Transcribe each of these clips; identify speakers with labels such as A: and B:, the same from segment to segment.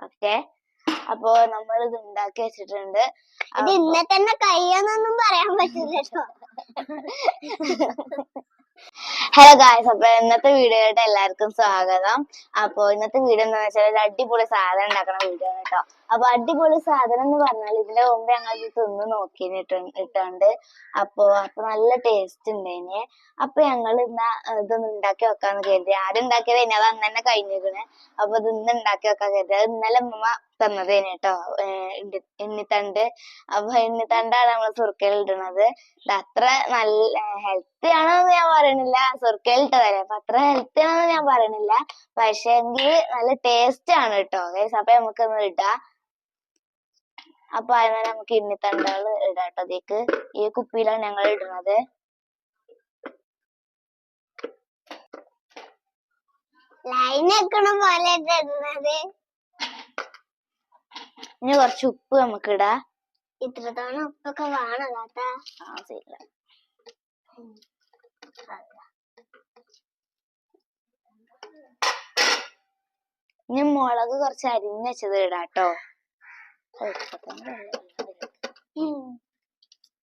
A: Okay. അപ്പൊ നമ്മൾ ഇത് ഉണ്ടാക്കി വെച്ചിട്ടുണ്ട്.
B: ഇത് ഇന്നെ തന്നെ കഴിയാന്നൊന്നും പറയാൻ പറ്റില്ല.
A: ഹലോ ഗായ്സ്, അപ്പൊ ഇന്നത്തെ വീഡിയോയിലോട്ട് എല്ലാവർക്കും സ്വാഗതം. അപ്പൊ ഇന്നത്തെ വീഡിയോ എന്താ വെച്ചാൽ ഒരു അടിപൊളി സാധനം ഉണ്ടാക്കണ വീഡിയോ ആണ് കേട്ടോ. അപ്പൊ അടിപൊളി സാധനം എന്ന് പറഞ്ഞാൽ ഇതിന്റെ മുമ്പ് ഞങ്ങൾ ഇത് തിന്ന് നോക്കിയിട്ടുണ്ട്. അപ്പൊ നല്ല ടേസ്റ്റ് ഉണ്ടായിന്. അപ്പൊ ഞങ്ങൾ ഇന്ന് ഇതൊന്ന് ഉണ്ടാക്കി വെക്കാന്ന് കരുതി. ആദ്യം ഉണ്ടാക്കിയത് അത് അന്ന് തന്നെ കഴിഞ്ഞിരിക്കണേ. അപ്പൊ ഇത് ഇന്ന് ഉണ്ടാക്കി വെക്കാൻ കരുതി. അത് ഇന്നലെ ഉമ്മ തന്നതേനെ കേട്ടോ, എണ്ണിത്തണ്ട്. അപ്പൊ എണ്ണിത്തണ്ടാണ് നമ്മൾ സുർക്കയിൽ ഇടുന്നത്. ഇത് അത്ര നല്ല ഹെൽത്തി ആണെന്ന് ഞാൻ പറയണില്ല, സുർക്കയിൽ ഇട്ടതല്ലേ, അപ്പൊ അത്ര ഹെൽത്തി ആണെന്ന് ഞാൻ പറയണില്ല. പക്ഷെ എങ്കിൽ നല്ല ടേസ്റ്റ് ആണ് കേട്ടോ ഗൈസ്. അപ്പൊ നമുക്കൊന്ന് ഇടാം. അപ്പൊ അതിനെ നമുക്ക് എണ്ണിത്തണ്ടുകൾ ഇടാം കേട്ടോ. അതിലേക്ക് ഈ കുപ്പിയിലാണ് ഞങ്ങൾ ഇടുന്നത്. ഇനി കുറച്ച് ഉപ്പ് നമുക്ക് ഇടാം.
B: ഇത്രത്തോളം ഉപ്പൊക്കെ വേണം താത്ത.
A: ഇനി മുളക് കുറച്ച് അരിഞ്ഞ് വെച്ചത് ഇടാട്ടോ.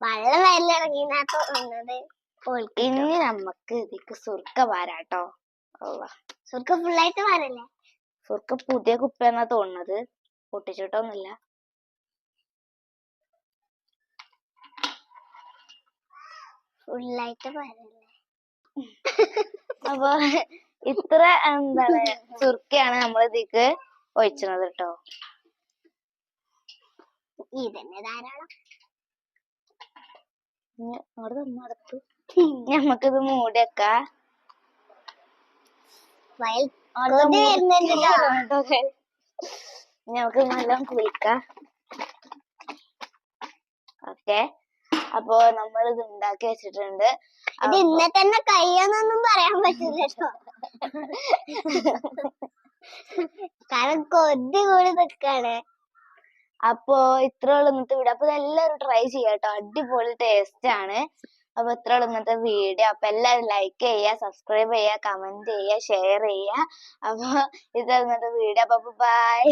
B: വെള്ളം വരലിറങ്ങിയത്.
A: ഇനി നമുക്ക് ഇതിക്ക് സുർക്ക പാരാട്ടോ.
B: സുർക്ക ഫുള്ളായിട്ട് പാരല്ലേ?
A: സുർക്ക പുതിയ കുപ്പിയെന്നാ തോന്നുന്നത്, പൊട്ടിച്ചിട്ടൊന്നുമില്ല.
B: ഫുള്ളായിട്ട് പാരല്ലേ?
A: അപ്പൊ ഇത്ര എന്താണ് സുർക്കയാണ് നമ്മൾ ഇതിക്ക് ഒഴിച്ചത് കേട്ടോ.
B: ഇതന്നെ ധാരാളം.
A: അടുത്ത് ഞമ്മക്കിത് മൂടി വെക്കാം. ഞമ്മക്ക് നല്ല കുളിക്കാം. ഓക്കെ. അപ്പൊ നമ്മൾ ഇത് ഉണ്ടാക്കി വെച്ചിട്ടുണ്ട്.
B: ഇത് ഇന്നെ തന്നെ കഴിയാന്നൊന്നും പറയാൻ പറ്റില്ല. കാരണം കൊതി കൂടി നിൽക്കാണ്.
A: അപ്പൊ ഇത്ര ഉള്ളു ഇന്നത്തെ വീഡിയോ. അപ്പൊ എല്ലാവരും ട്രൈ ചെയ്യാട്ടോ, അടിപൊളി ടേസ്റ്റ് ആണ്. അപ്പൊ ഇത്ര ഉള്ളു ഇന്നത്തെ വീഡിയോ. അപ്പൊ എല്ലാവരും ലൈക്ക് ചെയ്യുക, സബ്സ്ക്രൈബ് ചെയ്യുക, കമന്റ് ചെയ്യുക, ഷെയർ ചെയ്യുക. അപ്പൊ ഇത്ര ഇന്നത്തെ വീഡിയോ. അപ്പൊ ബൈ.